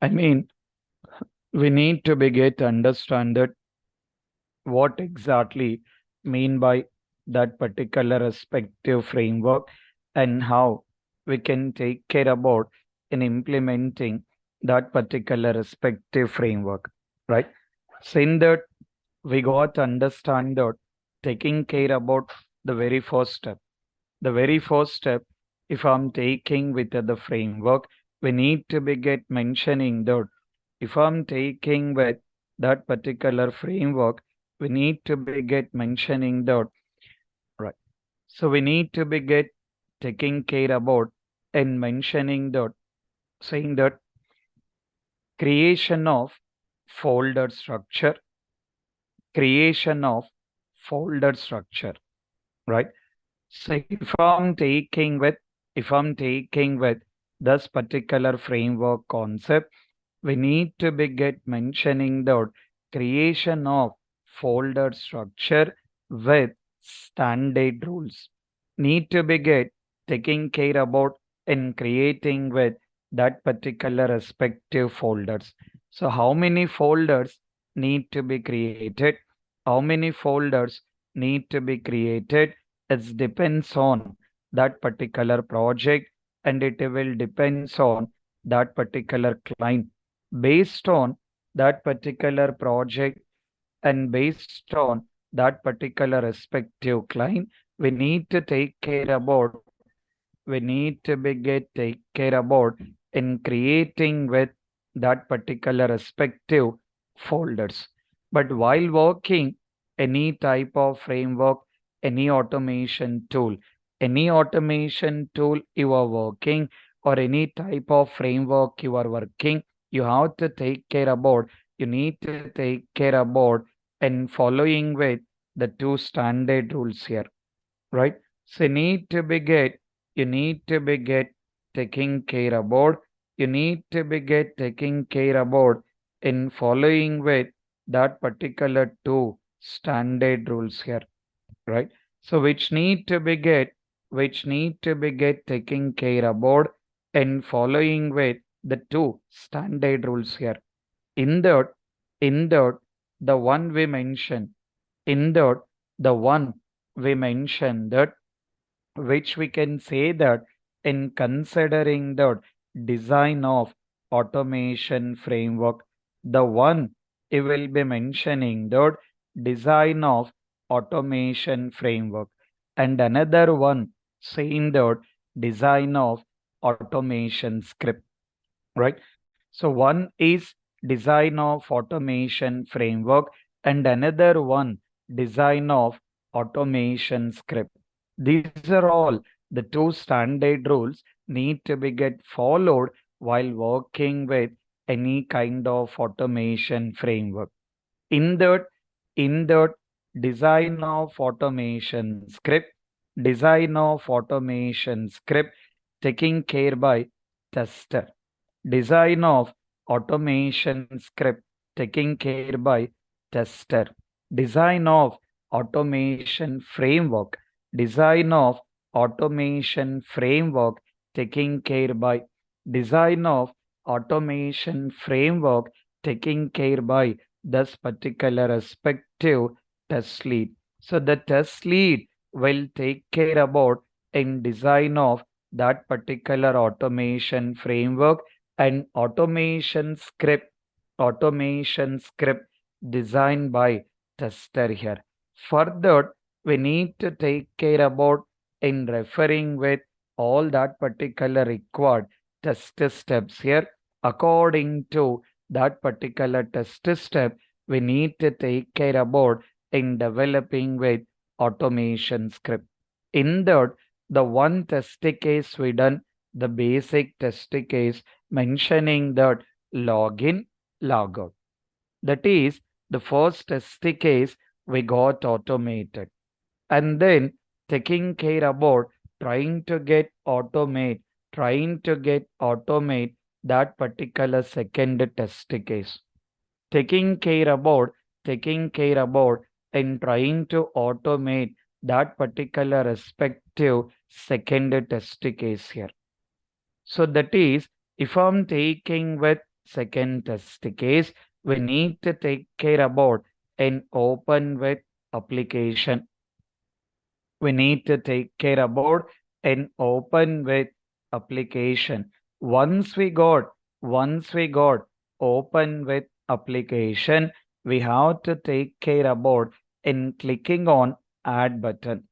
I mean, we need to begin to understand that what exactly mean by that particular respective framework and how we can take care about in implementing that particular respective framework, right? So in that we got to understand that taking care about the very first step. The very first step, if I'm taking with the framework, we need to be get mentioning that if I'm taking with that particular framework, we need to be get mentioning that, right? So we need to be get taking care about and mentioning that, saying that creation of folder structure, creation of folder structure, right? So if I'm taking with this particular framework concept, we need to be get mentioning the creation of folder structure with standard rules. Need to be get taking care about in creating with that particular respective folders. So how many folders need to be created? How many folders need to be created? It depends on that particular project and it will depends on that particular client. Based on that particular project and based on that particular respective client, we need to take care about, we need to be get take care about in creating with that particular respective folders. But while working any type of framework, any automation tool you are working or any type of framework you are working, you have to take care about, you need to take care about and following with the two standard rules here, right? So you need to be get taking care about, you need to be get taking care about in following with that particular two standard rules here, right? So which need to be get taking care about and following with the two standard rules here. In that, in that, the one we mentioned, in that, the one we mentioned that which we can say that in considering the design of automation framework, the one it will be mentioning the design of automation framework, and another one saying the design of automation script, right? So one is design of automation framework and another one design of automation script. These are all the two standard rules need to be get followed while working with any kind of automation framework. In that, in that design of automation script, design of automation script taking care by tester, design of automation script taking care by tester, design of automation framework, design of automation framework taking care by, design of automation framework taking care by this particular respective test lead. So the test lead will take care about in design of that particular automation framework and automation script designed by tester here. Further, we need to take care about in referring with all that particular required test steps here. According to that particular test step, we need to take care about in developing with automation script. In that, the one test case we done, the basic test case mentioning that login, logout. That is the first test case we got automated. And then taking care about trying to get automate that particular second test case. Taking care about, taking care about and trying to automate that particular respective second test case here. So that is, if I'm taking with second test case, we need to take care about an open web application. We need to take care about an open web application. Once we got, once we got open web application, we have to take care about in clicking on add button.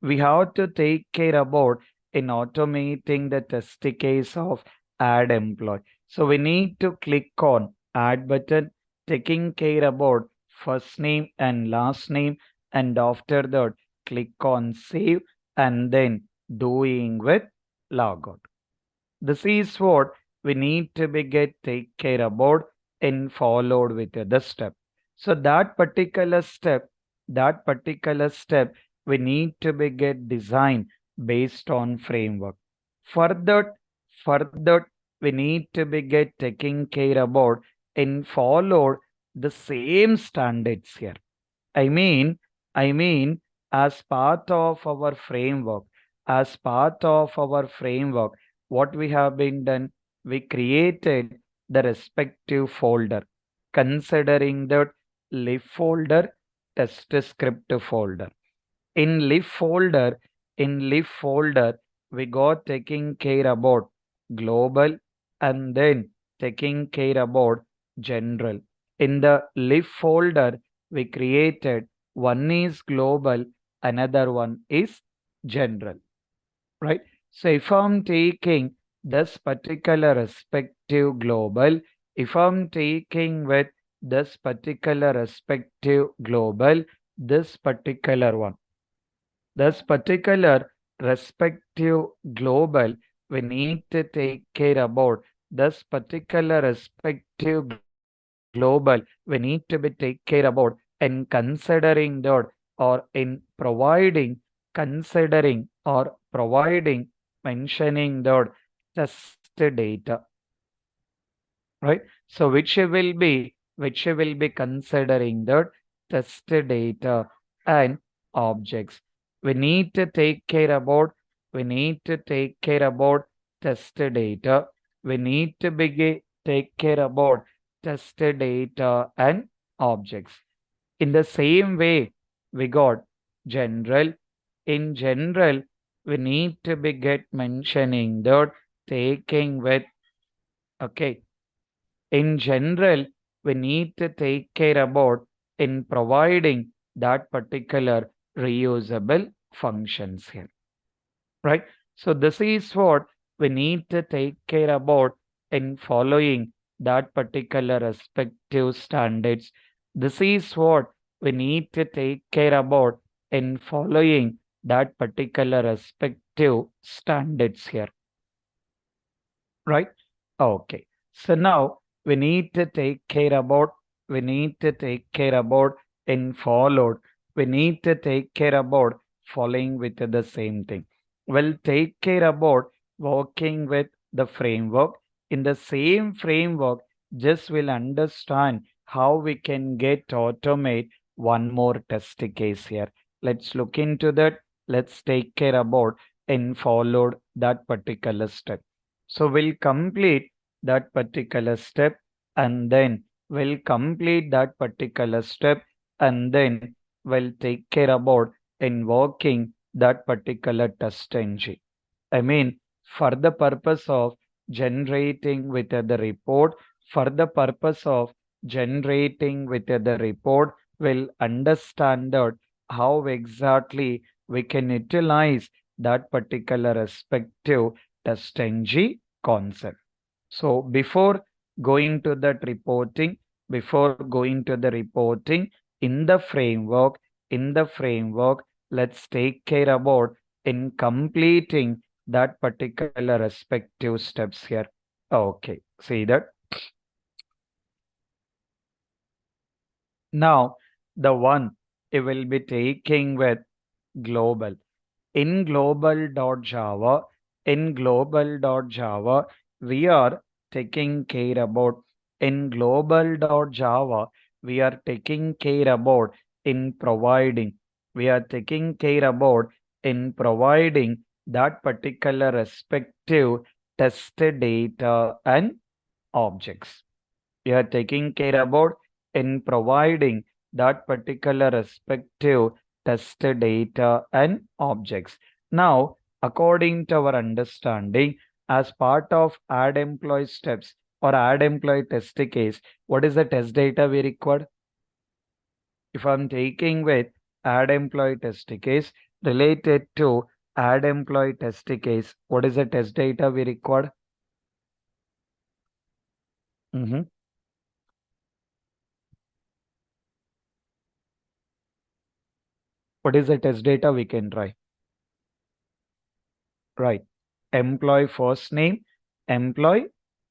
We have to take care about in automating the test case of add employee. So we need to click on add button, taking care about first name and last name, and after that click on save and then doing with logout. This is what we need to be get take care about and followed with the step. So that particular step, we need to be get design based on framework. For that, we need to be get taking care about and followed the same standards here. I mean, I mean, as part of our framework, as part of our framework, what we have been done, we created the respective folder, considering the lib folder, test script folder. In lib folder, we got taking care about global and then taking care about general. In the lib folder, we created one is global, another one is general, right? So if I'm taking this particular respective global, if I'm taking with this particular respective global, this particular one, this particular respective global, we need to take care about this particular respective global, we need to be take care about in considering that or in providing, considering or providing, mentioning that test data, right? So which will be considering the test data and objects. We need to take care about, we need to take care about test data. We need to begin take care about test data and objects. In the same way, we got general. In general, we need to be get mentioning that taking with, okay, in general, we need to take care about in providing that particular reusable functions here, right? So this is what we need to take care about in following that particular respective standards. This is what we need to take care about in following that particular respective standards here, right? Okay. So now we need to take care about, we need to take care about in followed, we need to take care about following with the same thing. We'll take care about working with the framework. In the same framework, just will understand how we can get automate one more test case here. Let's look into that. Let's take care about and followed that particular step. So we'll complete that particular step and then we'll complete that particular step and then we'll take care about invoking that particular test engine. I mean, for the purpose of generating with the report, for the purpose of generating with the report, we'll understand that how exactly we can utilize that particular respective test engine concept. So going to that reporting, before going to the reporting in the framework, let's take care about in completing that particular respective steps here. Okay, see that. Now, the one it will be taking with global. In global.java, we are taking care about in global.java, we are taking care about in providing, we are taking care about in providing that particular respective test data and objects. we are taking care about in providing that particular respective test data and objects. Now, according to our understanding, as part of add employee steps or add employee test case, what is the test data we required? If I'm taking with add employee test case related to add employee test case, what is the test data we required? What is the test data we can try? Right. Employee first name, employee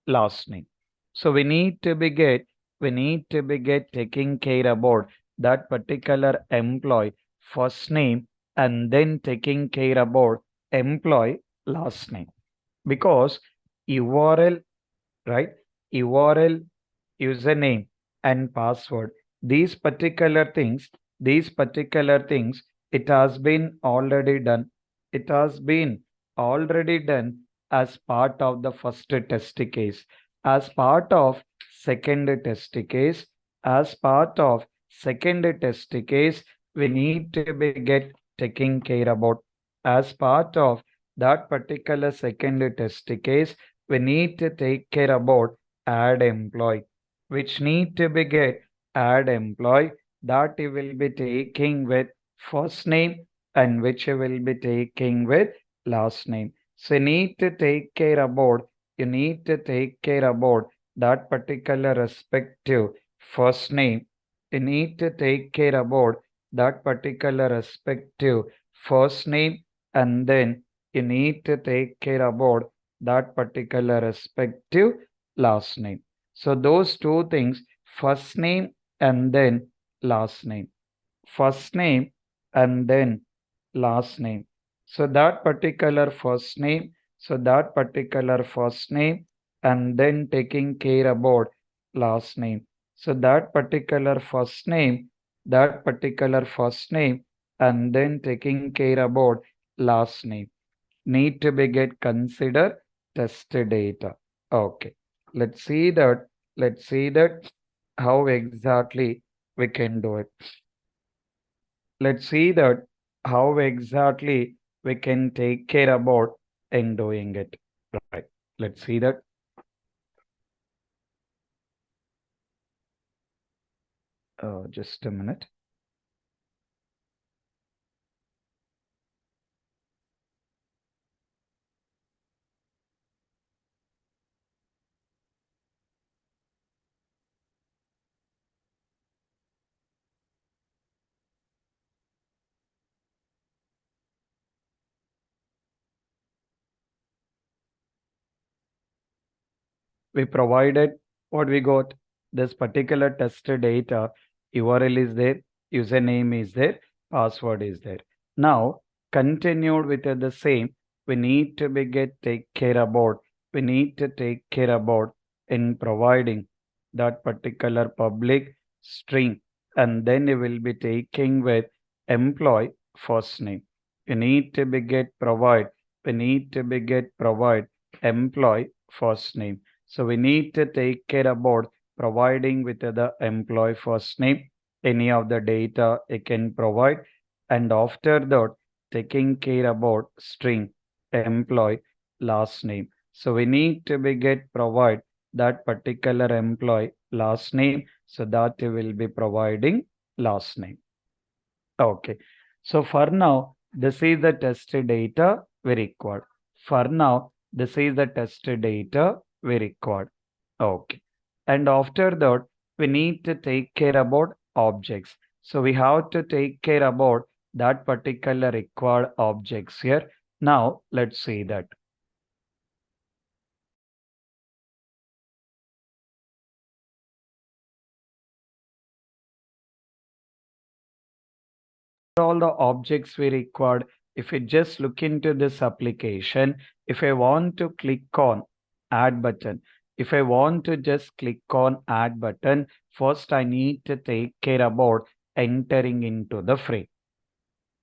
last name. So we need to be taking care about that particular employee first name and then taking care about employee last name. Because URL, right? URL, username and password. These particular things, it has been already done. It has been already done as part of the first test case, as part of second test case, as part of second test case, we need to be get taking care about. As part of that particular second test case, we need to take care about add employee, which need to be get add employee that you will be taking with first name and which you will be taking with last name. So you need to take care about that particular respective first name. You need to take care about that particular respective first name and then you need to take care about that particular respective last name. So those two things, first name and then last name. First name and then last name. So that particular first name, and then taking care about last name. So that particular first name, and then taking care about last name need to be get consider test data. Okay, let's see that how exactly we can do it. Let's see that how exactly we can take care about in doing it. Right. Let's see that. Just a minute. We provided what we got. This particular test data, URL is there, username is there, password is there. Now, continued with the same, we need to be take care about in providing that particular public string, and then you will be taking with employee first name. You need to be provide employee first name. So we need to take care about providing with the employee first name, any of the data it can provide, and after that taking care about string employee last name. So we need to be provide that particular employee last name, so that you will be providing last name. Okay. So for now, this is the test data we required. For now, this is the test data we required. Okay. And after that, we need to take care about objects. So we have to take care about that particular required objects here. Now, let's see that. All the objects we required. If we just look into this application, if I want to click on add button, if I want to just click on add button, first I need to take care about entering into the frame,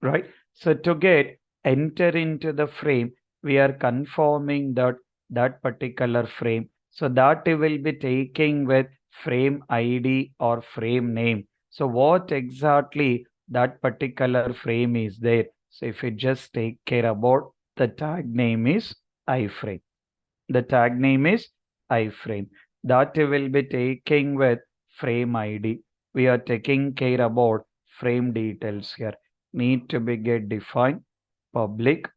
right? So to get enter into the frame, we are confirming that particular frame. So that we will be taking with frame ID or frame name. So what exactly that particular frame is there? So if you just take care about the tag name is iframe. The tag name is iframe. That will be taking with frame ID. We are taking care about frame details here. Need to be get defined public.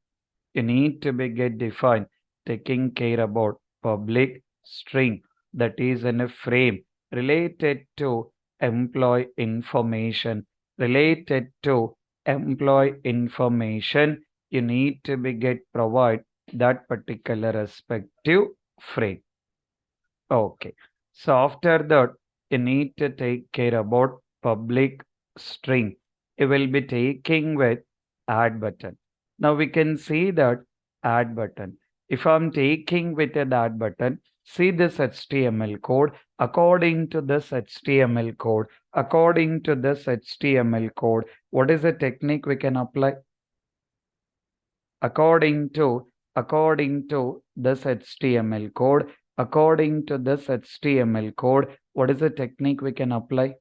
You need to be get defined taking care about public string that is in a frame related to employee information. Related to employee information, you need to be get provide that particular respective frame. Okay. So after that, you need to take care about public string. You will be taking with add button. Now we can see that add button. If I'm taking with an add button, see this HTML code. According to this HTML code, according to this HTML code, what is the technique we can apply? According to this HTML code, according to this HTML code, what is the technique we can apply?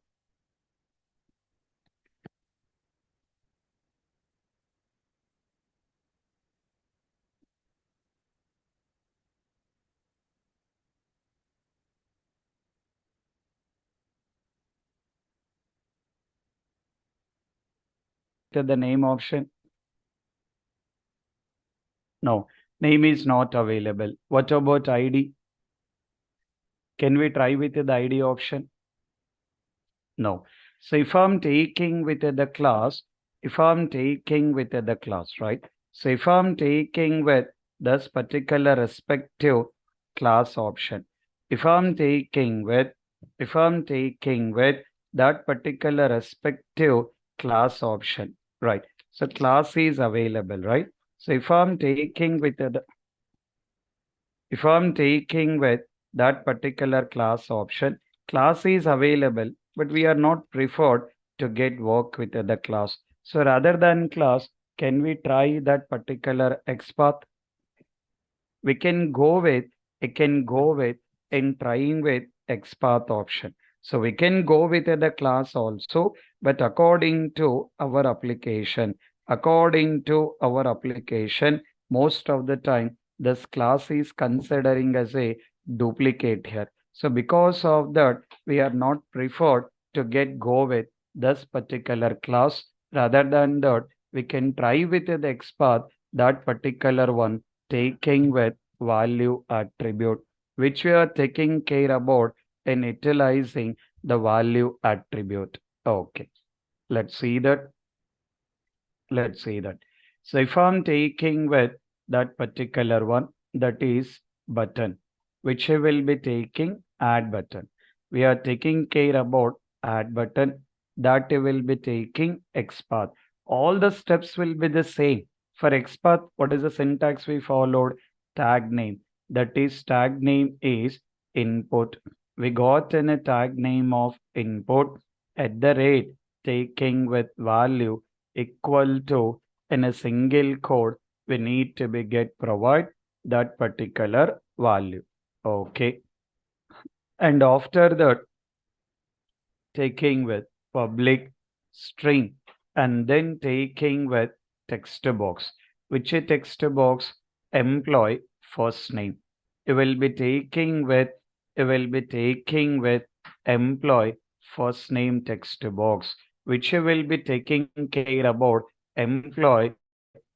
To the name option? No, name is not available. What about ID? Can we try with the ID option? No. So if I'm taking with the class, if I'm taking with the class, right? So if I'm taking with this particular respective class option, if I'm taking with, if I'm taking with that particular respective class option, right? So class is available, right? So if I'm taking with the, if I'm taking with that particular class option, class is available, but we are not preferred to get work with the class. So rather than class, can we try that particular XPath? We can go with, it can go with in trying with XPath option. So we can go with the class also, but according to our application, most of the time, this class is considering as a duplicate here. So because of that, we are not preferred to get go with this particular class. Rather than that, we can try with the XPath, that particular one taking with value attribute, which we are taking care about in utilizing the value attribute. Okay, let's see that. Let's see that. So if I'm taking with that particular one, that is button, which I will be taking add button. We are taking care about add button, that I will be taking XPath. All the steps will be the same. For XPath, what is the syntax we followed? Tag name. That is tag name is input. We got in a tag name of input at the rate taking with value equal to in a single code we need to be get provide that particular value. Okay, and after that taking with public string and then taking with text box, which is text box employee first name. You will be taking with, you will be taking with employee first name text box, which you will be taking care about employee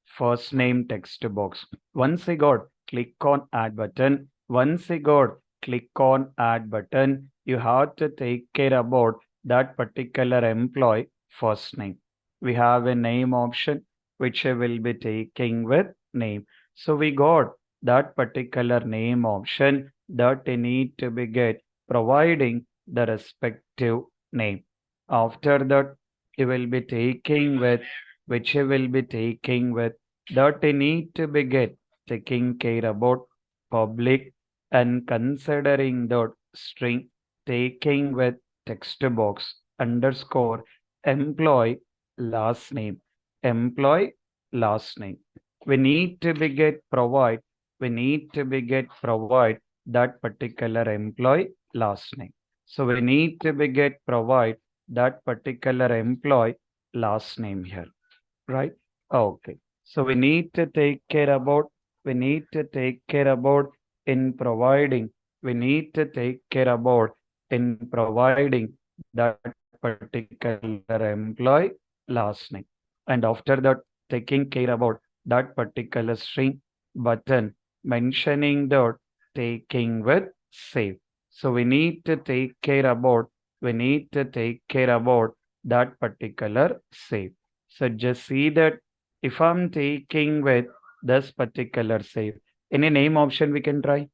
first name text box. Once I got, click on add button. Once I got, click on add button. You have to take care about that particular employee first name. We have a name option, which I will be taking with name. So we got that particular name option that I need to be get providing the respective name. After that, you will be taking with, which you will be taking with that I need to be get taking care about public and considering that string taking with text box underscore employee last name, employee last name. We need to be get provide, we need to be get provide that particular employee last name. So we need to be get provide that particular employee last name here, right? Okay. So we need to take care about in providing, we need to take care about in providing that particular employee last name. And after that, taking care about that particular string button, mentioning the taking with save. So we need to take care about that particular save. So just see that if I'm taking with this particular save, any name option we can try?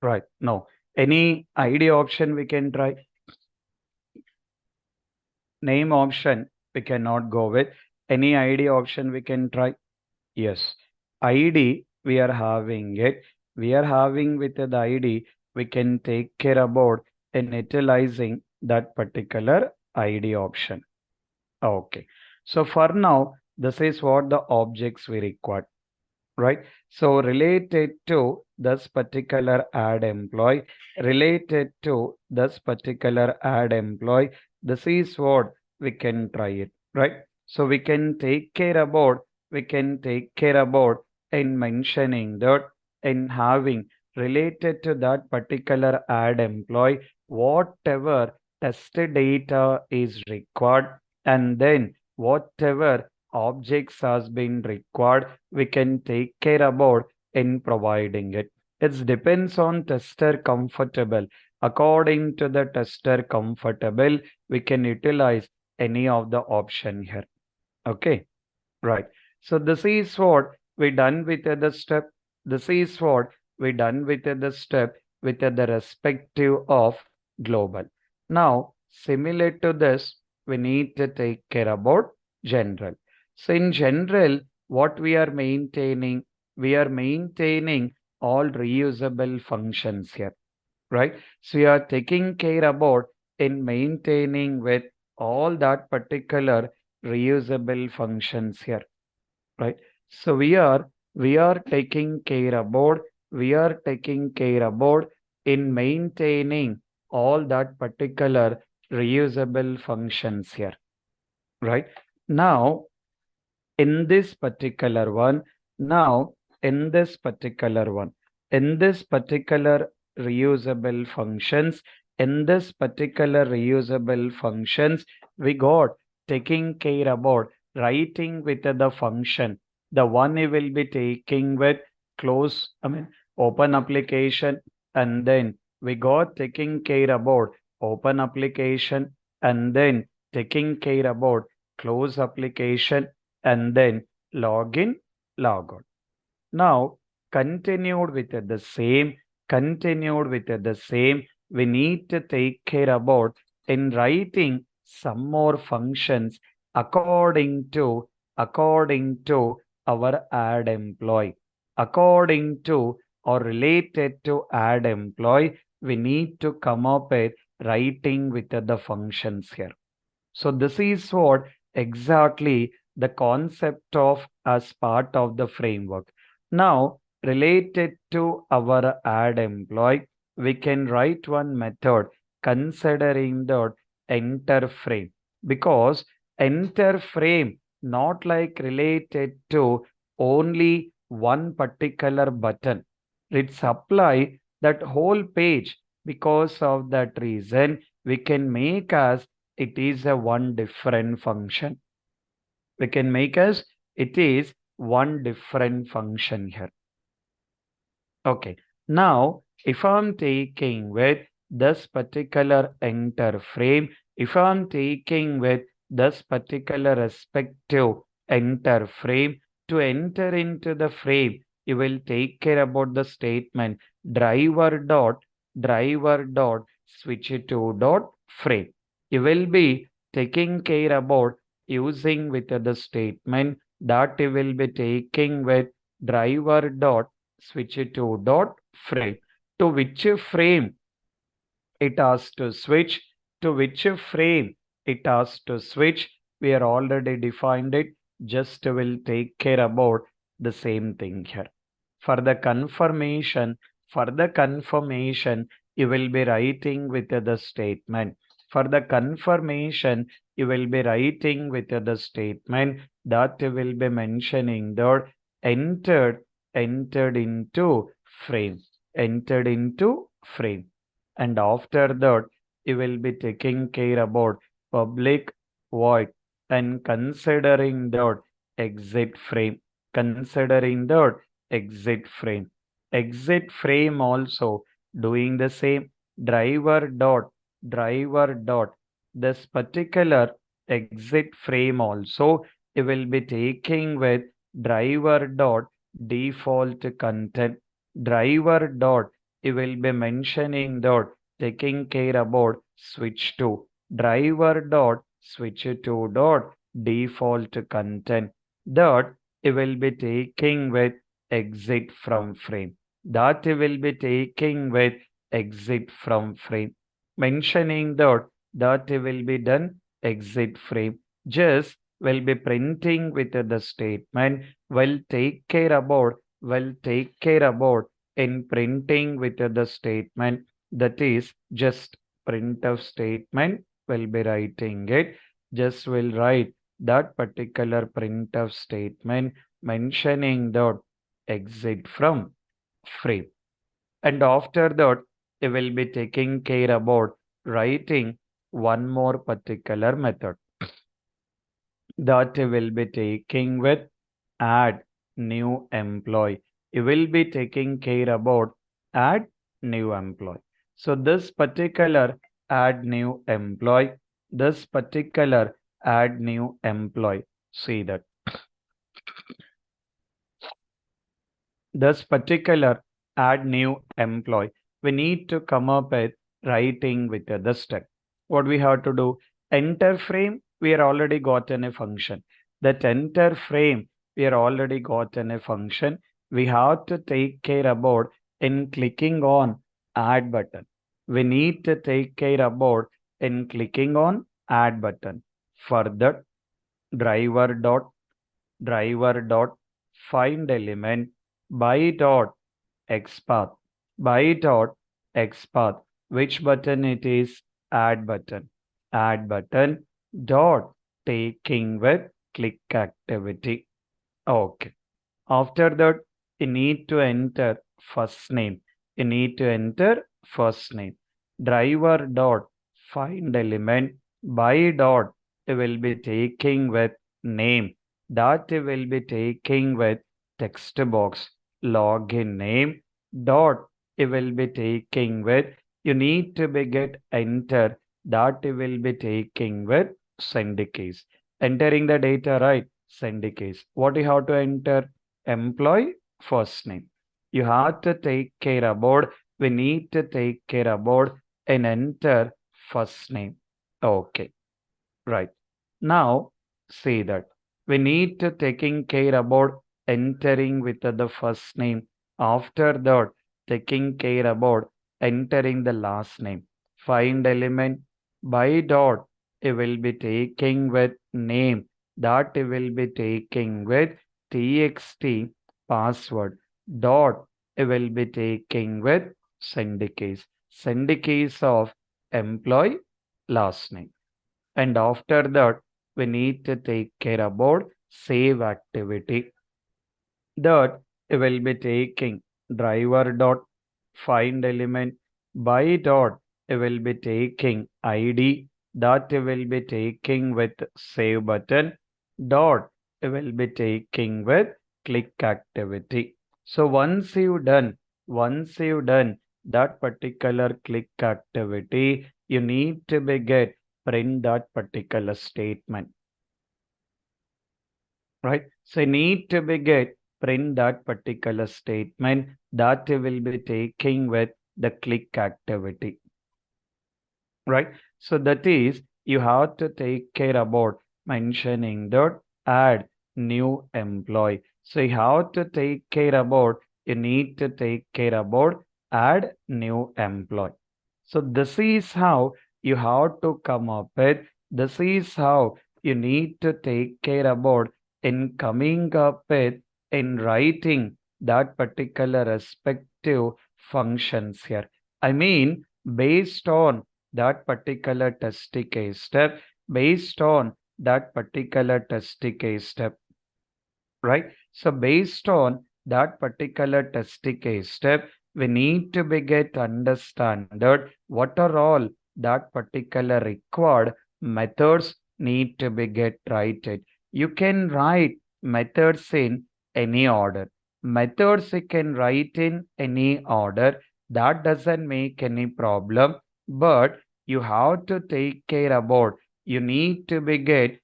Right. No. Any ID option we can try? Name option we cannot go with. Any ID option we can try? Yes. ID we are having it. We are having with the ID, we can take care about initializing that particular ID option. Okay. So for now, this is what the objects we require, right? So related to this particular add employee, related to this particular add employee, this is what we can try it, right? So we can take care about in mentioning that in having related to that particular add employee, whatever test data is required, and then whatever objects has been required, we can take care about in providing it. It depends on tester comfortable. According to the tester comfortable, we can utilize any of the option here. Okay, right. So this is what we done with the step. This is what we done with the step with the respective of global. Now, similar to this, we need to take care about general. So in general, what we are maintaining all reusable functions here, right? So we are taking care about in maintaining with all that particular reusable functions here, right? So we are taking care about in maintaining all that particular reusable functions here, right? Now in this particular one, now in this particular one, in this particular reusable functions, in this particular reusable functions, we got taking care about writing with the function. The one we will be taking with open application, and then we got taking care about open application, and then taking care about close application, and then login, logout. Now, continued with the same, we need to take care about in writing some more functions according to our add employee. According to or related to add employee, we need to come up with writing with the functions here. So this is what exactly the concept of as part of the framework. Now, related to our add employee, we can write one method considering the enter frame, because enter frame not like related to only one particular button. It's apply that whole page. Because of that reason, we can make as it is a one different function. We can make as it is one different function here. Okay. Now, if I'm taking with this particular enter frame, if I'm taking with this particular respective enter frame, to enter into the frame, you will take care about the statement driver dot switch to dot frame. You will be taking care about using with the statement that you will be taking with driver dot switch to dot frame. To which frame it has to switch to which frame it has to switch. We are already defined it. Just will take care about the same thing here. For the confirmation, you will be writing with the statement. For the confirmation, you will be writing with the statement that will be mentioning the entered, entered into frame, entered into frame. And after that, you will be taking care about public void and considering that exit frame, considering that exit frame. Exit frame also doing the same driver dot. This particular exit frame also you will be taking with driver dot default content. Driver dot you will be mentioning dot taking care about switch to driver dot switch to dot default content that you will be taking with exit from frame. That will be taking with exit from frame. Mentioning that will be done exit frame. Just will be printing with the statement will take care about in printing with the statement, that is just printf statement will be writing it. Just will write that particular printf statement mentioning that exit from frame. And after that, you will be taking care about writing one more particular method that you will be taking with add new employee. You will be taking care about add new employee. So this particular add new employee, this particular add new employee, see that this particular add new employee, we need to come up with writing with the step. What we have to do, enter frame, we are already gotten a function. That enter frame, we are already gotten a function. We have to take care about in clicking on add button. We need to take care about in clicking on add button. For that, driver dot find element by dot xpath, by dot xpath. Which button it is? Add button. Add button dot taking with click activity. Okay. After that, you need to enter first name. You need to enter first name. Driver dot find element by dot you will be taking with name. That you will be taking with text box. Login name dot you will be taking with. You need to be get enter. That you will be taking with send keys. Entering the data right. Send keys. What you have to enter? Employee first name. You have to take care about, we need to take care about and enter first name. Okay, right. Now see that we need to taking care about entering with the first name. After that, taking care about entering the last name. Find element by dot. It will be taking with name. That it will be taking with txt password. Dot. It will be taking with send keys. Send keys of employee last name. And after that, we need to take care about save activity. That will be taking driver dot find element by dot will be taking id that will be taking with save button dot will be taking with click activity. So once you done that particular click activity, you need to be get print that particular statement, right? So you need to be get print that particular statement that will be taking with the click activity, right? So that is you have to take care about mentioning that add new employee. So you have to take care about, you need to take care about add new employee. So this is how you have to come up with, this is how you need to take care about in coming up with, in writing that particular respective functions here. I mean, based on that particular test case step, based on that particular test case step, right? So based on that particular test case step, we need to be get understanded what are all that particular required methods need to be get written. You can write methods in any order. Methods you can write in any order. That doesn't make any problem. But you have to take care about. You need to be get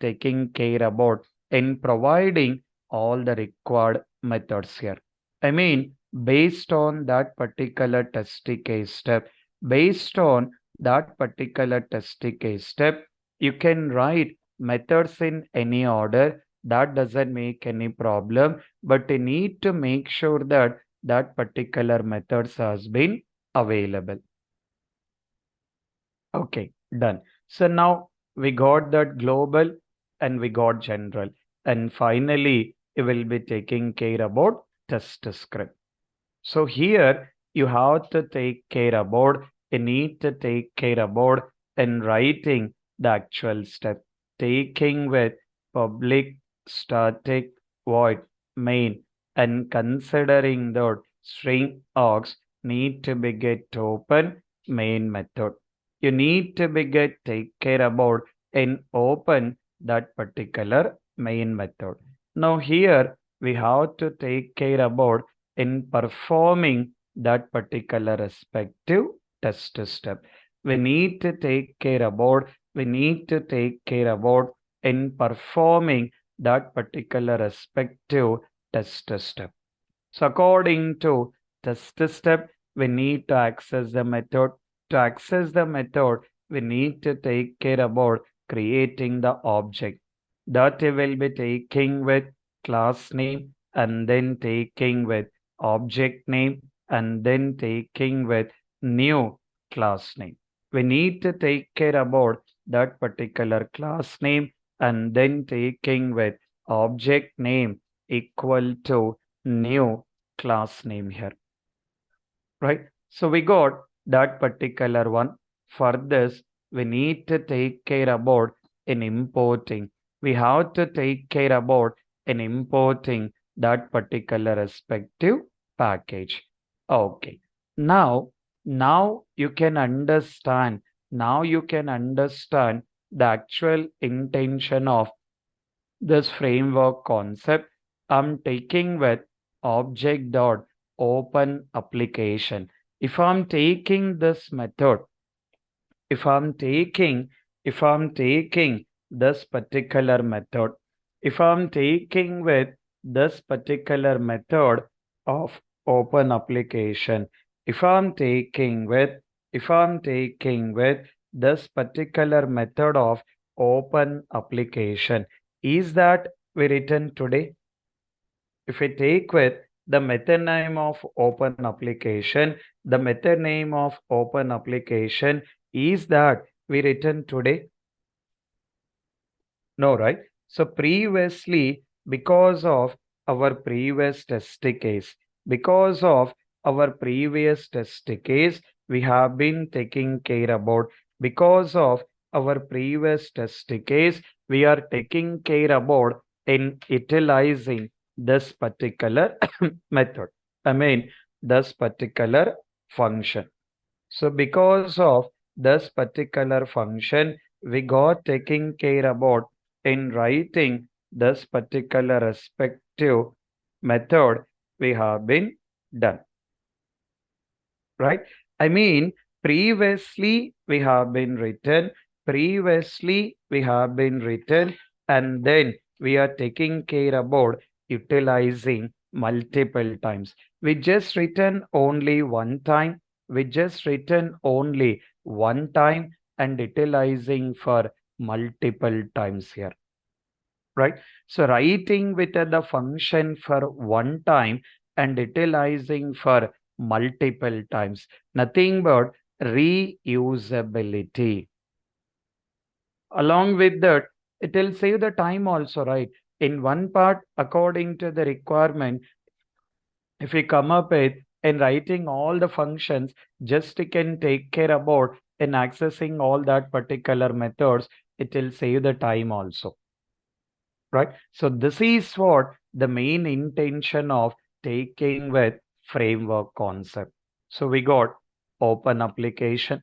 taking care about in providing all the required methods here. I mean, based on that particular test case step, based on that particular test case step, you can write methods in any order. That doesn't make any problem, but you need to make sure that that particular methods has been available. Okay, done. So now we got that global and we got general. And finally, you will be taking care about test script. So here you have to take care about, you need to take care about in writing the actual step, taking with public static void main and considering that string args need to be get open main method. You need to be get take care about in open that particular main method. Now here we have to take care about in performing that particular respective test step. We need to take care about, we need to take care about in performing that particular respective test step. So according to test step, we need to access the method. To access the method, we need to take care about creating the object that we will be taking with class name and then taking with object name and then taking with new class name. We need to take care about that particular class name and then taking with object name equal to new class name here, right? So we got that particular one. For this, we need to take care about in importing. We have to take care about in importing that particular respective package. Okay. Now you can understand. Now you can understand the actual intention of this framework concept. I'm taking with object dot open application. If I'm taking this method, if I'm taking, if I'm taking this particular method, if I'm taking with this particular method of open application, if I'm taking with, if I'm taking with this particular method of open application, is that we written today? If we take with the method name of open application, the method name of open application is that we written today? No, right? So previously, because of our previous test case, because of our previous test case, we have been taking care about, because of our previous test case, we are taking care about in utilizing this particular method. I mean, this particular function. So because of this particular function, we got taking care about in writing this particular respective method we have been done, right? I mean, previously we have been written, previously we have been written, and then we are taking care about utilizing multiple times. We just written only one time, we just written only one time and utilizing for multiple times here, right? So writing with the function for one time and utilizing for multiple times. Nothing but reusability. Along with that, it will save the time also, right? In one part, according to the requirement, if we come up with in writing all the functions, just it can take care about in accessing all that particular methods, it will save the time also, right? So this is what the main intention of taking with framework concept. So we got open application,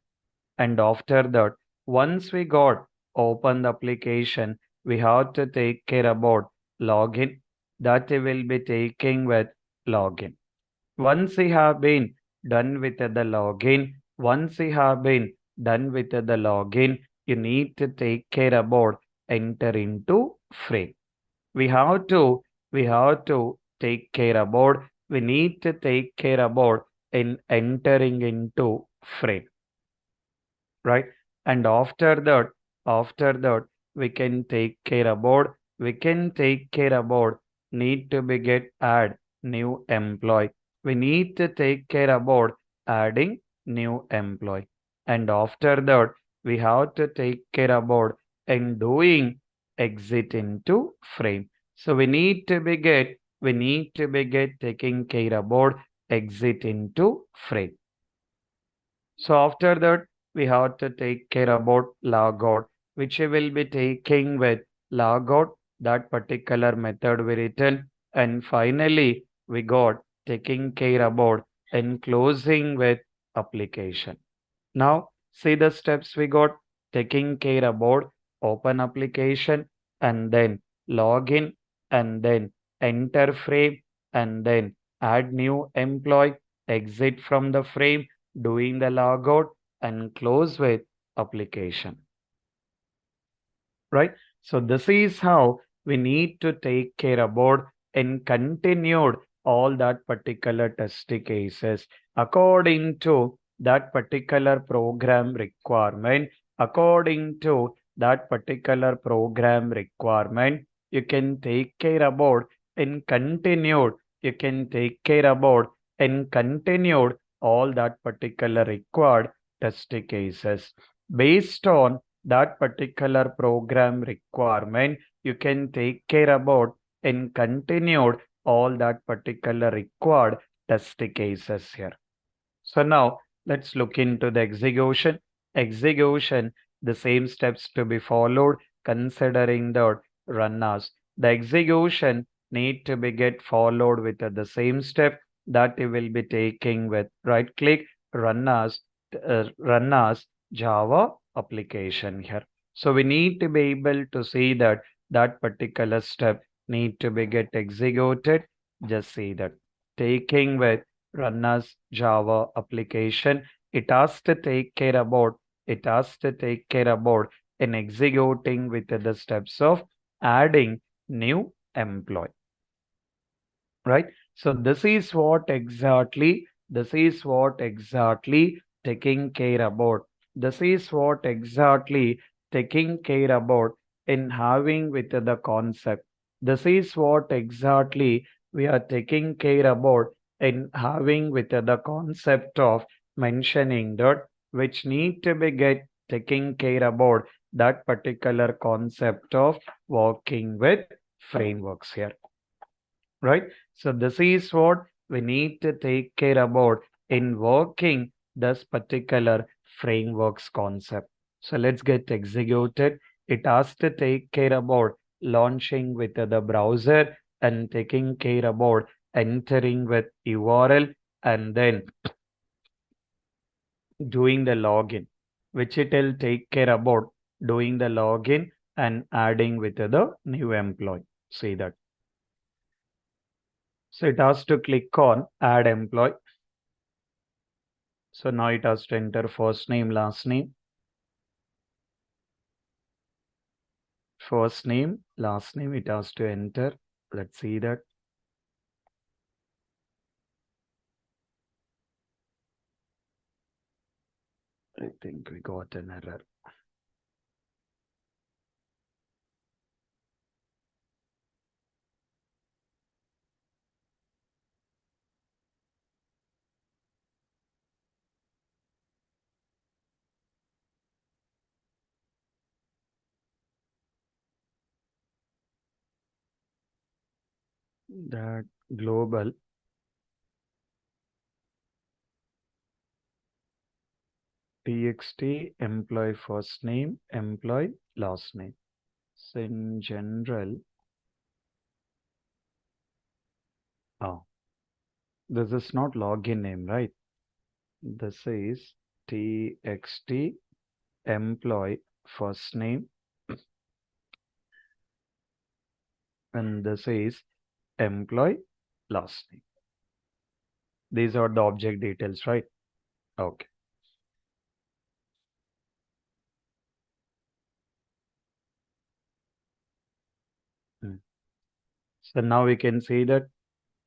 and after that, once we got open the application, we have to take care about login, that we will be taking with login. Once we have been done with the login, once we have been done with the login, you need to take care about enter into frame. We have to, we have to take care about, we need to take care about in entering into frame, right? And after that, we can take care about, we can take care about need to be get add new employee. We need to take care about adding new employee. And after that, we have to take care about and doing exit into frame. So we need to be get taking care about exit into frame. So after that, we have to take care about logout, which we will be taking with logout, that particular method we written. And finally, we got taking care about enclosing with application. Now, see the steps we got taking care about open application and then login and then enter frame and then add new employee, exit from the frame, doing the logout and close with application, right? So this is how we need to take care about and continued all that particular test cases according to that particular program requirement. According to that particular program requirement, you can take care about and continued, you can take care about and continued all that particular required test cases based on that particular program requirement. You can take care about and continued all that particular required test cases here. So now let's look into the execution. Execution, the same steps to be followed considering the runners. The execution need to be get followed with the same step that you will be taking with right click runners Java application here. So we need to be able to see that that particular step need to be get executed. Just see that taking with runners Java application. It has to take care about, it has to take care about in executing with the steps of adding new employee, right? So this is what exactly taking care about. This is what exactly taking care about in having with the concept. This is what exactly we are taking care about in having with the concept of mentioning that which need to be get taking care about that particular concept of working with frameworks here, right? So this is what we need to take care about in working this particular frameworks concept. So let's get executed. It has to take care about launching with the browser and taking care about entering with URL and then doing the login, which it will take care about doing the login and adding with the new employee. See that. So it has to click on add employee. So now it has to enter first name, last name. First name, last name, it has to enter. Let's see that. I think we got an error. that global txt employee first name, employee last name. So in general, oh, this is not login name, right? This is txt employee first name, and this is employee last name. These are the object details, right? Okay. Hmm. So now we can see that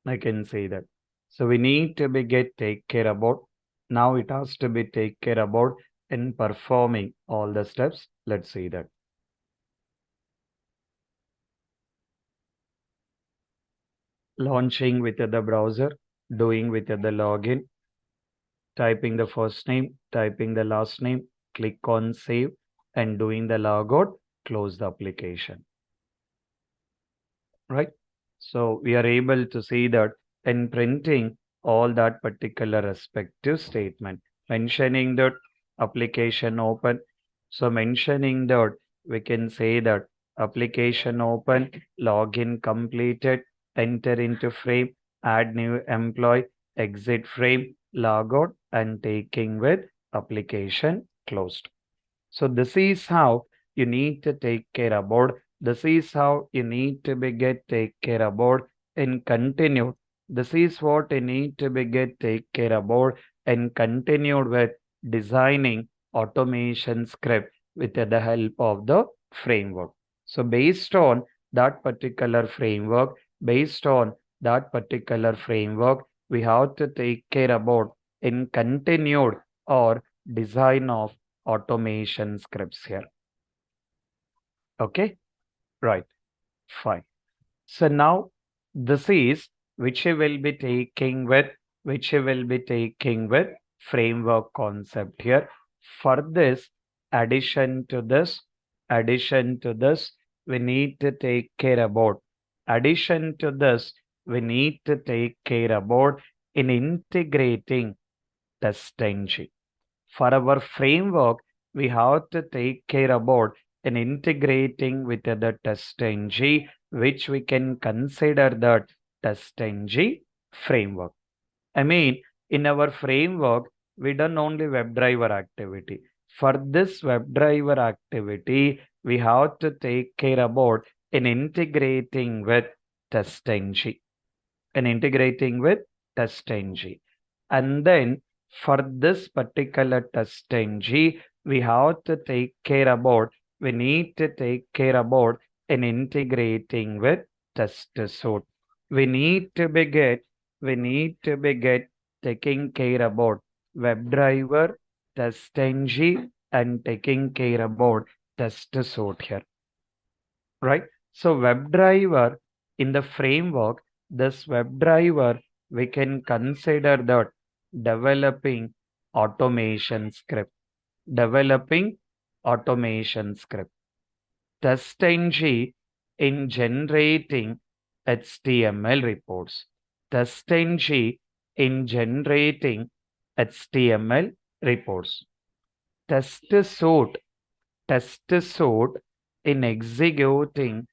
I can say that. So we need to be get take care about. Now it has to be take care about in performing all the steps. Let's see that. Launching with the browser, doing with the login, typing the first name, typing the last name, click on save, and doing the logout, close the application. Right? So we are able to see that in printing all that particular respective statement, mentioning that application open. So mentioning that we can say that application open, login completed, enter into frame, add new employee, exit frame, logout, and taking with application closed. So this is how you need to take care about. This is how you need to be get take care about in continued. This is what you need to be get take care about and continued with designing automation script with the help of the framework. So based on that particular framework, based on that particular framework, we have to take care about in continued or design of automation scripts here. Okay, right, fine. So now this is which you will be taking with framework concept here. For this, addition to this, we need to take care about. Addition to this, we need to take care about in integrating test engine. For our framework, we have to take care about in integrating with the TestNG, which we can consider the TestNG framework. I mean, in our framework, we done only WebDriver activity. For this WebDriver activity, we have to take care about in integrating with TestNG. In integrating with TestNG. And then for this particular TestNG, we have to take care about, we need to take care about in integrating with TestSuite. We need to be get taking care about WebDriver, TestNG, and taking care about TestSuite here. Right? So WebDriver in the framework, this WebDriver, we can consider that developing automation script, developing automation script. TestNG in generating HTML reports. TestNG in generating HTML reports. TestSuite in executing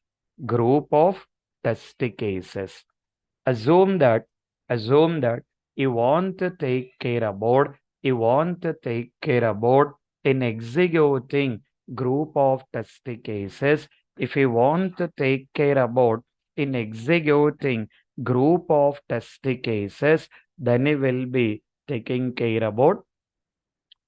group of test cases. Assume that, assume that you want to take care about, in executing group of test cases. If you want to take care about in executing group of test cases, then you will be taking care about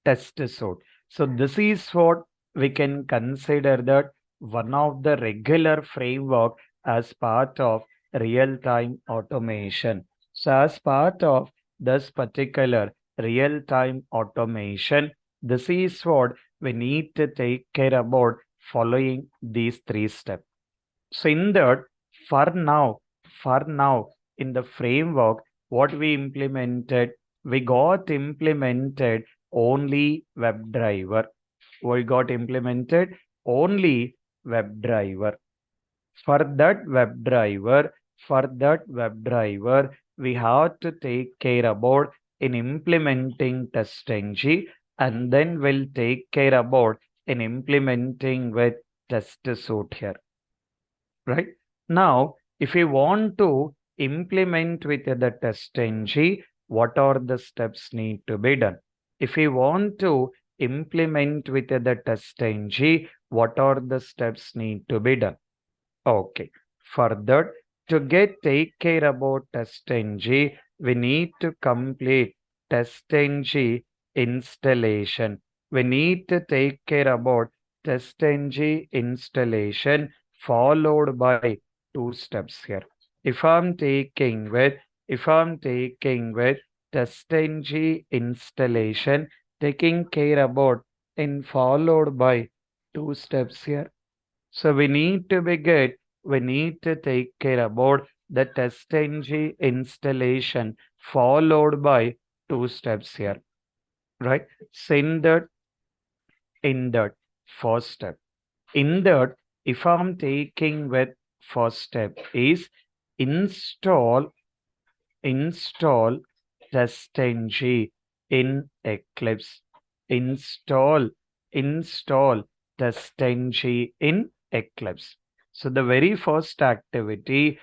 TestSuite. So this is what we can consider that one of the regular framework as part of real-time automation. So as part of this particular real-time automation, this is what we need to take care about following these three steps. So in that, for now, in the framework, what we implemented, we got implemented only WebDriver. We got implemented only WebDriver. For that WebDriver, For that WebDriver, we have to take care about in implementing TestNG, and then we'll take care about in implementing with test suite here. Right? Now, if we want to implement with the TestNG, what are the steps need to be done? If we want to implement with the TestNG, what are the steps need to be done? Okay. Further, to get take care about TestNG, we need to complete TestNG installation. We need to take care about TestNG installation followed by two steps here. If I'm taking with TestNG installation, taking care about in followed by two steps here. So we need to take care about the TestNG installation followed by two steps here, right? So in that first step, in that if I'm taking with first step is install install TestNG in Eclipse. Install TestNG in Eclipse. So the very first activity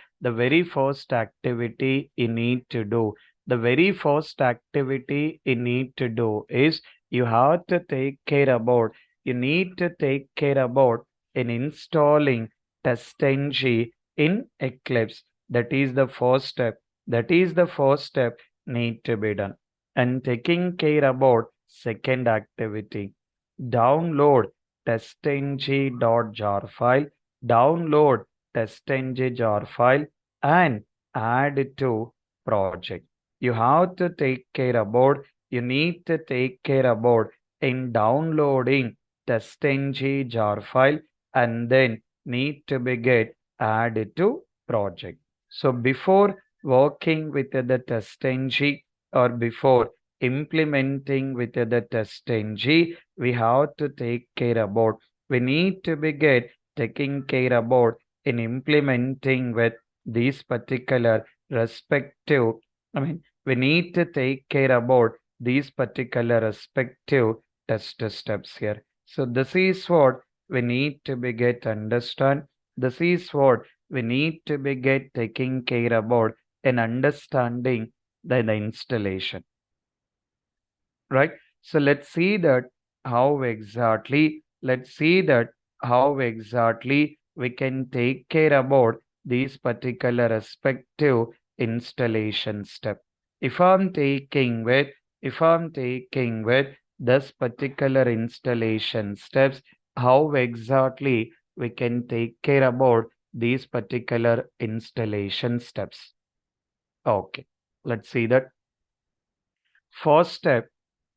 you need to do, the very first activity you need to do is you have to take care about, you need to take care about in installing TestNG in Eclipse. That is the first step. That is the first step need to be done. And taking care about second activity, download testng.jar file, download testng jar file and add it to project. You have to take care about, you need to take care about in downloading testng jar file and then need to be get added to project. So before working with the TestNG or before implementing with the TestNG, we have to take care about, we need to be get taking care about in implementing with these particular respective, we need to take care about these particular respective test steps here. So this is what we need to be get understand. This is what we need to be get taking care about in understanding the installation, right? So let's see that let's see that how exactly we can take care about these particular respective installation step. If I'm taking with, if I'm taking with this particular installation steps, how exactly we can take care about these particular installation steps. Okay, let's see that. First step,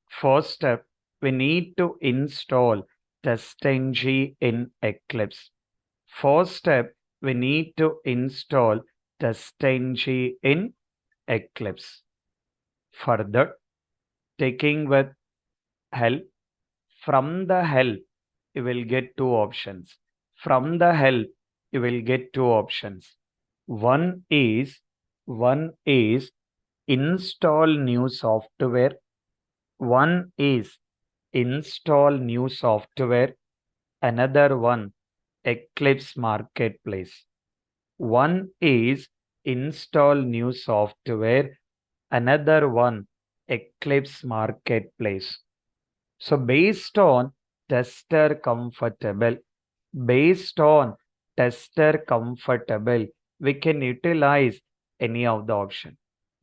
first step, we need to install TestNG in Eclipse. First step, we need to install TestNG in Eclipse. Further, taking with help, from the help, you will get two options. From the help, you will get two options. One is install new software. One is install new software. Another one, Eclipse Marketplace. One is install new software. Another one, Eclipse Marketplace. So based on tester comfortable, based on tester comfortable, we can utilize any of the option.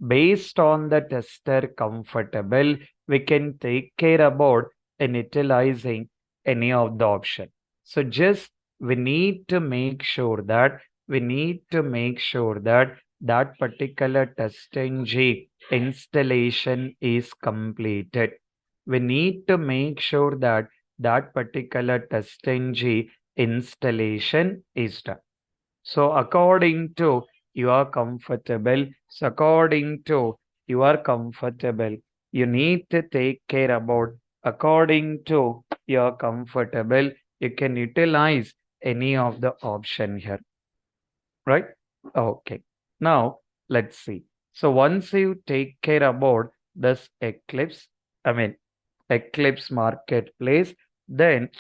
Based on the tester comfortable, we can take care about in utilizing any of the option. So just we need to make sure that that particular TestNG installation is completed. We need to make sure that that particular TestNG installation is done. So according to you are comfortable, so according to you are comfortable, you need to take care about according to you are comfortable, you can utilize any of the option here, right? Okay. Now, let's see. So once you take care about this Eclipse marketplace, then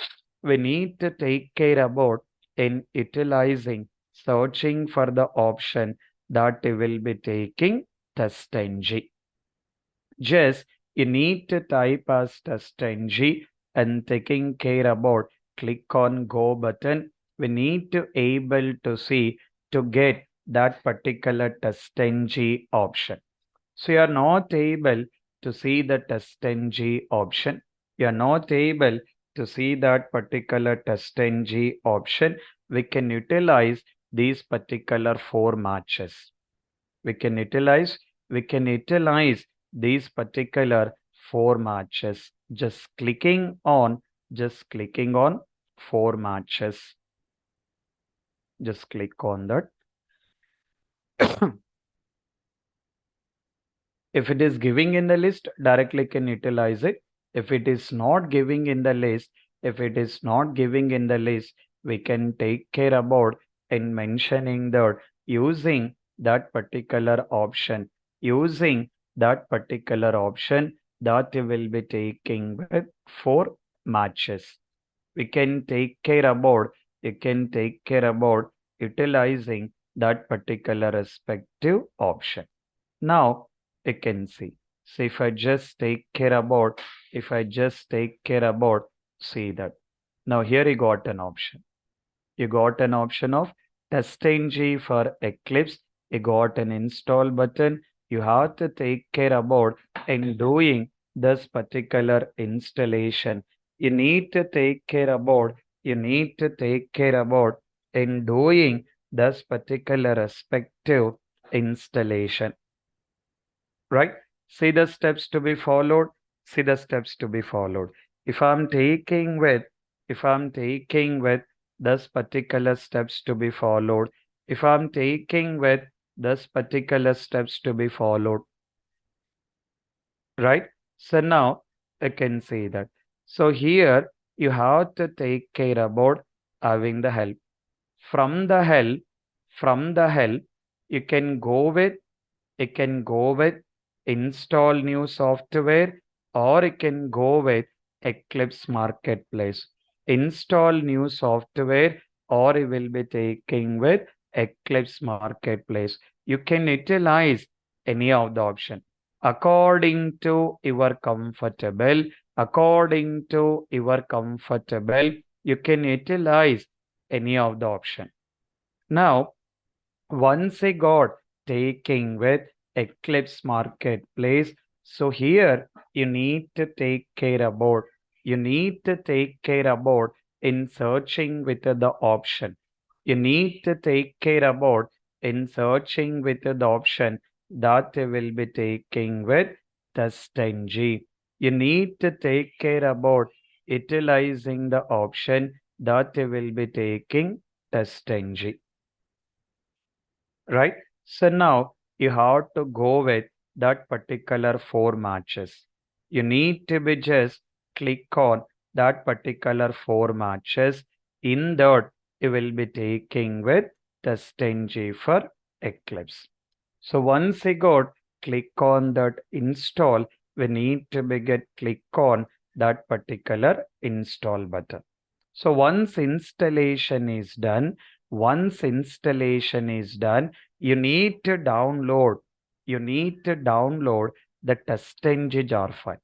we need to take care about in utilizing searching for the option that we will be taking TestNG. Just you need to type as TestNG and taking care about click on go button. We need to able to see to get that particular TestNG option. So you are not able to see the TestNG option. You are not able to see that particular TestNG option. We can utilize these particular four matches. We can utilize these particular four matches. Just clicking on four matches. Just click on that. If it is giving in the list, directly can utilize it. If it is not giving in the list, we can take care about in mentioning that using that particular option, that we will be taking with four matches. We can take care about, utilizing that particular respective option. Now you can see. So if I just take care about, see that. Now here you got an option. You got an option of TestNG for Eclipse. You got an install button. You have to take care about in doing this particular installation. You need to take care about, in doing this particular respective installation. Right? See the steps to be followed. If I'm taking with, this particular steps to be followed, right? So now you can see that. So here you have to take care about having the help. From the help, you can go with, install new software, or you can go with Eclipse Marketplace. Install new software, or you will be taking with Eclipse Marketplace. You can utilize any of the option according to your comfortable. You can utilize any of the option. Now, once I got taking with Eclipse Marketplace, so here you need to take care about, in searching with the option. You need to take care about in searching with the option that will be taking with TestNG. You need to take care about utilizing the option that will be taking TestNG. Right? So now you have to go with that particular four matches. You need to be just click on that particular four matches. In that, you will be taking with TestNG for Eclipse. So once you got click on that install, we need to be get click on that particular install button. So once installation is done, you need to download, the TestNG jar file,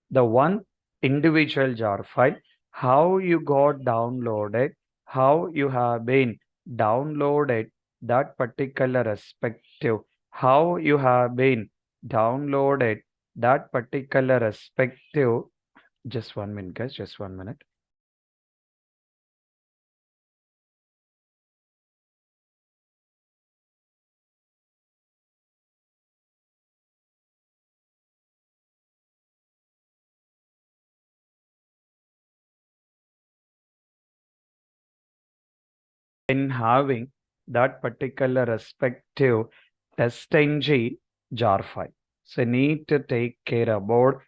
the one individual jar file. How you got downloaded, how you have been downloaded that particular respective, how you have been downloaded that particular respective. Just 1 minute, guys, just 1 minute. In having that particular respective TestNG jar file. So need to take care about,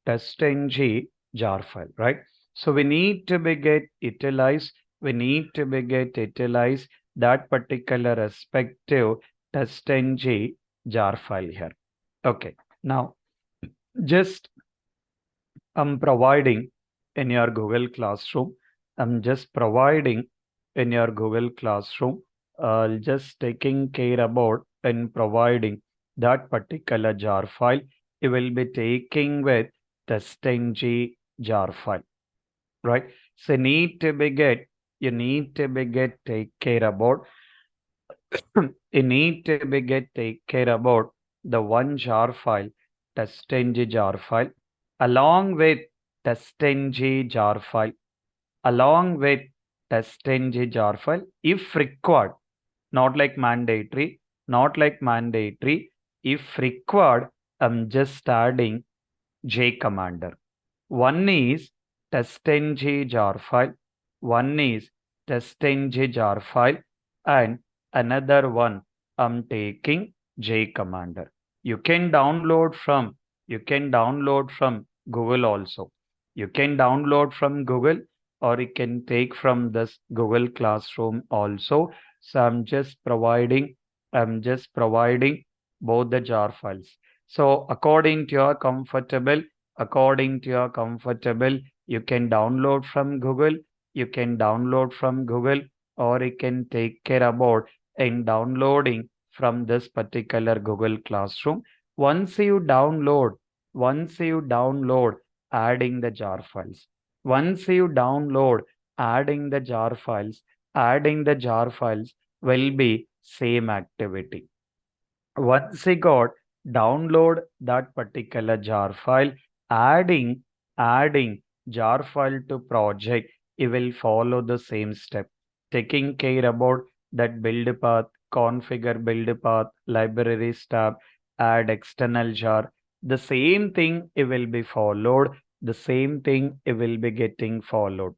TestNG jar file, right? So we need to be get utilized, that particular respective testng jar file here. Okay, now just I'm providing in your Google Classroom. I'm just providing in your Google Classroom. Just taking care about and providing that particular jar file. You will be taking with testng jar file, right? So you need to be get take care about you need to be get take care about the one jar file, testng jar file, along with testng jar file, along with testng jar file, if required, not like mandatory, not like mandatory. If required, I'm just adding J commander. One is testng jar file, one is testng jar file, and another one I'm taking J commander. You can download from Google also. You can download from Google or you can take from this Google Classroom also. So I'm just providing both the jar files. So according to your comfortable, you can download from Google, you can download from Google, or you can take care about in downloading from this particular Google Classroom. Once you download, once you download, adding the jar files. Once you download, adding the jar files, adding the jar files will be same activity. Once you got download that particular jar file, adding jar file to project, you will follow the same step, taking care about that build path, configure build path, libraries tab, add external jar. The same thing it will be followed, the same thing it will be getting followed,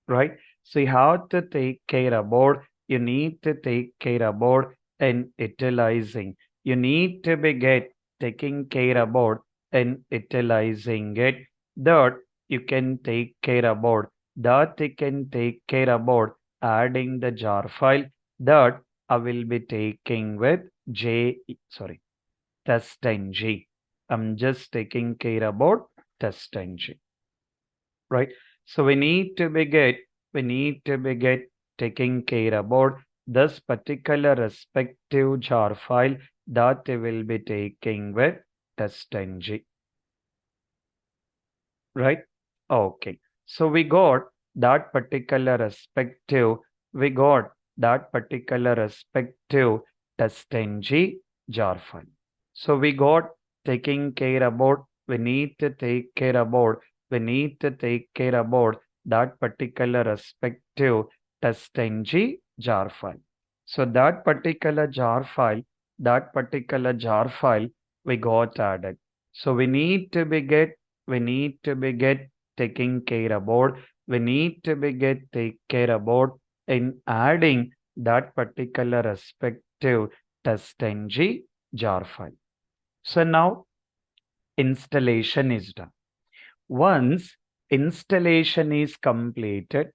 right? So you have to take care about, you need to take care about and utilizing. You need to be get taking care about and utilizing it. That you can take care about. That you can take care about adding the jar file that I will be taking with testng. I'm just taking care about testng, right? So we need to be get taking care about this particular respective jar file that we will be taking with testng, right? Okay. So we got that particular respective testng jar file. So we got taking care about, we need to take care about, we need to take care about that particular respective testng jar file. So that particular jar file we got added. So we need to be get taking care about, we need to be get take care about in adding that particular respective testng jar file. So now installation is done. Once installation is completed,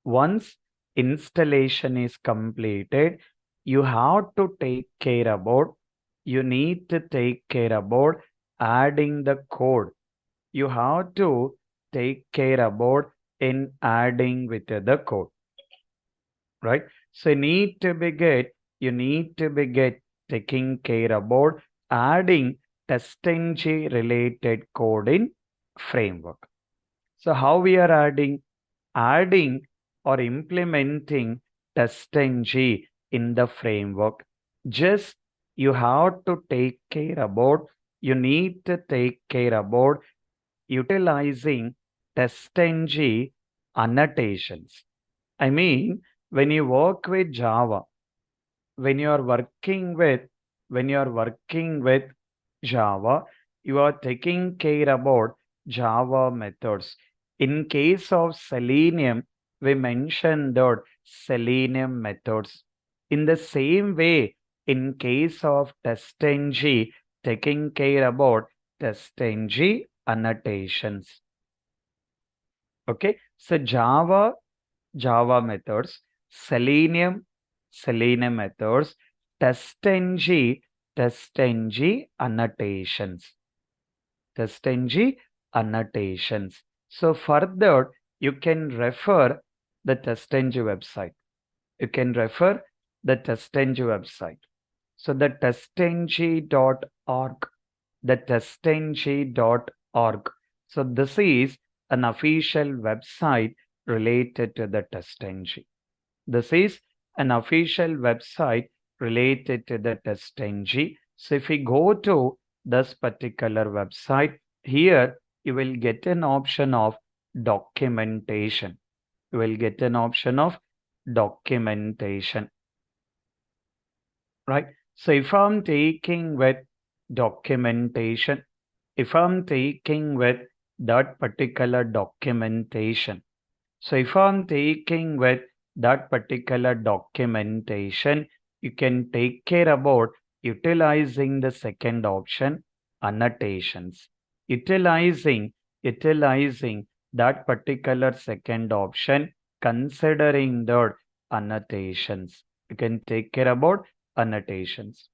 once installation is completed, you have to take care about, you need to take care about adding the code. You have to take care about in adding with the code, right? So you need to be get taking care about adding testng related code in framework. So how we are adding or implementing testng in the framework? Just you have to take care about, you need to take care about utilizing testng annotations. I mean, when you work with Java, when you are working with when you are working with Java, you are taking care about Java methods. In case of Selenium, we mentioned that Selenium methods. In the same way, in case of testng, taking care about testng annotations. Okay, so Java methods, Selenium Selenium methods, TestNG annotations. TestNG annotations. So further, you can refer the TestNG website. You can refer the TestNG website. So the testng.org, the testng.org. So this is an official website related to the TestNG. This is an official website related to the TestNG. So if we go to this particular website, here you will get an option of documentation. You will get an option of documentation, right? So if I'm taking with documentation, if I'm taking with that particular documentation, so if I'm taking with that particular documentation, you can take care about utilizing the second option, annotations. Utilizing that particular second option, considering the annotations. You can take care about annotations.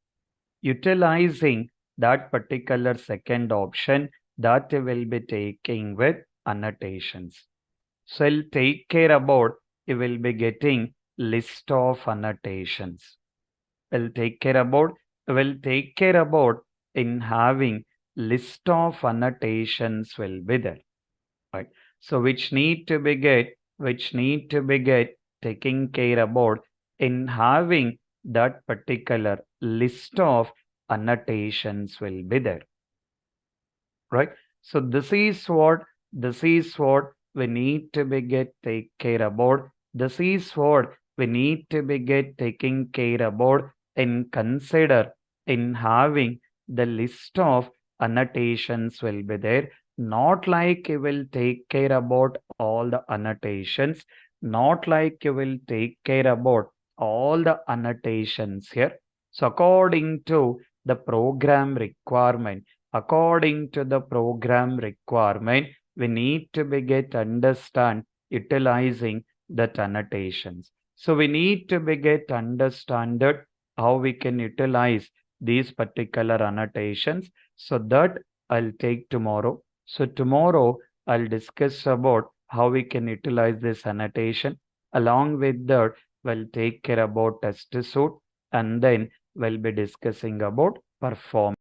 Utilizing that particular second option, that will be taking with annotations. So I'll take care about, you will be getting list of annotations. Will take care about in having list of annotations will be there, right? So which need to be taken care about in having that particular list of annotations will be there, right? So this is what we need to be take care about. This is what we need to be taking care about and consider in having the list of annotations will be there. Not like you will take care about all the annotations, not like you will take care about all the annotations here. So according to the program requirement, we need to be understand utilizing that annotations. So we need to be understand how we can utilize these particular annotations. So that I'll take tomorrow. So tomorrow I'll discuss about how we can utilize this annotation. Along with that, we'll take care about test suite, and then we'll be discussing about performance.